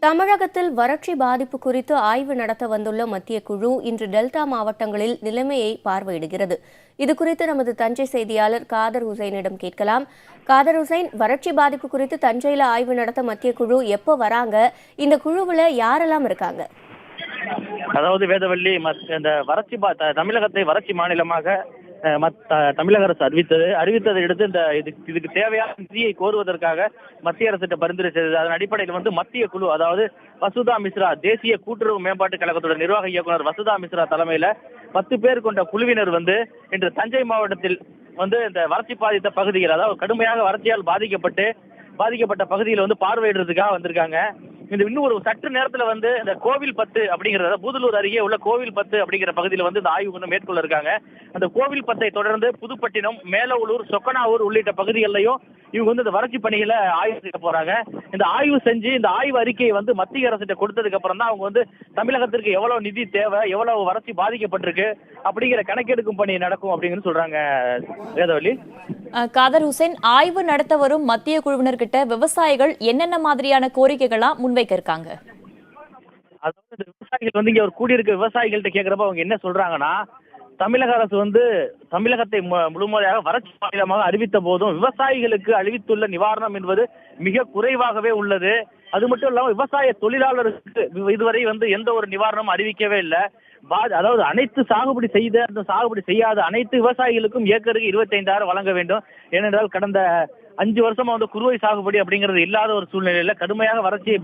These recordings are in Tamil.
தமிழகத்தில் வறட்சி பாதிப்பு குறித்து ஆய்வு நடத்த வந்துள்ள மத்திய குழு இன்று டெல்டா மாவட்டங்களில் நிலைமையை பார்வையிடுகிறது. இதுகுறித்து நமது தஞ்சை செய்தியாளர் காதர் ஹுசைனிடம் கேட்கலாம். காதர் ஹுசைன், வறட்சி பாதிப்பு குறித்து தஞ்சையில் ஆய்வு நடத்த மத்திய குழு எப்போ வராங்க? இந்த குழுவில் யாரெல்லாம் இருக்காங்க? அதாவது வேதவள்ளி, இந்த வறட்சி தமிழகத்தை வறட்சி மாநிலமாக தமிழக அரசு அறிவித்ததை அடுத்து இதுக்கு தேவையான நிதியை கோருவதற்காக மத்திய அரசிட்ட பரிந்துரை செய்தது. அதன் அடிப்படையில் மத்திய குழு, அதாவது வசுதா மிஸ்ரா, தேசிய கூட்டுறவு மேம்பாட்டு கழகத்தோட நிர்வாக இயக்குனர் வசுதா மிஸ்ரா தலைமையில 10 பேர் கொண்ட குழுவினர் இன்று தஞ்சை மாவட்டத்தில் இந்த வறட்சி பாதித்த பகுதிகள், அதாவது கடுமையாக வறட்சியால் பாதிக்கப்பட்ட பகுதியில் பார்வையிடுறதுக்காக வந்திருக்காங்க. இன்னும் ஒரு சற்று நேரத்துல இந்த கோவில்பத்து அப்படிங்கறத, பூதலூர் அருகே உள்ள கோவில்பத்து அப்படிங்கிற பகுதியில இந்த ஆய்வு மேற்கொள்ள இருக்காங்க. அந்த கோவில்பத்தை தொடர்ந்து புதுப்பட்டினம், மேலவலூர், சொக்கனாவூர் உள்ளிட்ட பகுதிகளிலையும் இவங்க இந்த வறட்சி பணிகளை ஆய்வு செய்ய போறாங்க. இந்த ஆய்வு செஞ்சு இந்த ஆய்வு அறிக்கையை மத்திய அரசிட்ட கொடுத்ததுக்கு அப்புறம் தான் அவங்க தமிழகத்திற்கு எவ்வளவு நிதி தேவை, எவ்வளவு வறட்சி பாதிக்கப்பட்டிருக்கு அப்படிங்கிற கணக்கெடுக்கும் பணி நடக்கும் அப்படின்னு சொல்றாங்க. வேதவள்ளி, காதர் ஹுசைன், ஆய்வு நடத்த வரும் மத்திய குழுவினர்கிட்ட விவசாயிகள் என்னென்ன மாதிரியான கோரிக்கைகளா முன்வைக்க இருக்காங்க? அதாவது விவசாயிகள் இங்க ஒரு கூடியிருக்க விவசாயிகள்கிட்ட கேட்கிறப்ப அவங்க என்ன சொல்றாங்கன்னா, தமிழக அரசு தமிழகத்தை முழுமையாக வறட்சி மாநிலமாக அறிவித்த போதும் விவசாயிகளுக்கு அளித்துள்ள நிவாரணம் என்பது மிக குறைவாகவே உள்ளது. அது மட்டும் இல்லாமல் விவசாய தொழிலாளர்களுக்கு இதுவரை எந்த ஒரு நிவாரணமும் அறிவிக்கவே இல்லை. அதாவது அனைத்து சாகுபடி செய்யாத அனைத்து விவசாயிகளுக்கும் ஏக்கருக்கு 25,000 வழங்க வேண்டும். ஏனென்றால் கடந்த 5 வருஷமா குறுவை சாகுபடி அப்படிங்கிறது இல்லாத ஒரு சூழ்நிலையில கடுமையாக வறட்சியை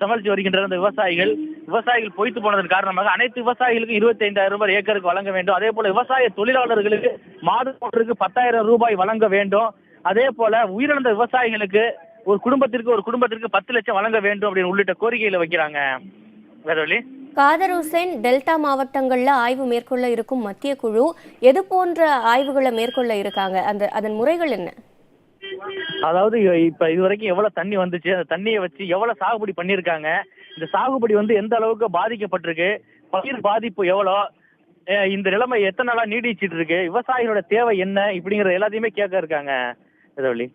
சமாளித்து வருகின்ற அந்த விவசாயிகள் பொய்த்து போனதன் காரணமாக அனைத்து விவசாயிகளுக்கும் 25,000 ரூபாய் ஏக்கருக்கு வழங்க வேண்டும். அதே போல விவசாய தொழிலாளர்களுக்கு மாதம் ஒன்றுக்கு 10,000 ரூபாய் வழங்க வேண்டும். அதே போல உயிரிழந்த விவசாயிகளுக்கு ஒரு குடும்பத்திற்கு 10 லட்சம் வழங்க வேண்டும் அப்படின்னு உள்ளிட்ட கோரிக்கைகளை வைக்கிறாங்க. வேதவள்ளி, காதர் ஹுசைன், டெல்டா மாவட்டங்கள்ல ஆய்வு மேற்கொள்ள இருக்கும் மத்திய குழு எது போன்ற ஆய்வுகளை மேற்கொள்ள இருக்காங்க? அதன் முறைகள் என்ன? அதாவது இப்ப இதுவரைக்கும் எவ்வளவு தண்ணி வந்துச்சு, அந்த தண்ணியை வச்சு எவ்வளவு சாகுபடி பண்ணிருக்காங்க, இந்த சாகுபடி எந்த அளவுக்கு பாதிக்கப்பட்டிருக்கு, பயிர் பாதிப்பு எவ்வளோ, இந்த நிலைமை எத்தனை நாளா நீடிச்சிட்டு இருக்கு, விவசாயிகளோட தேவை என்ன, இப்படிங்கிற எல்லாத்தையுமே கேட்க இருக்காங்க. வேதவள்ளி.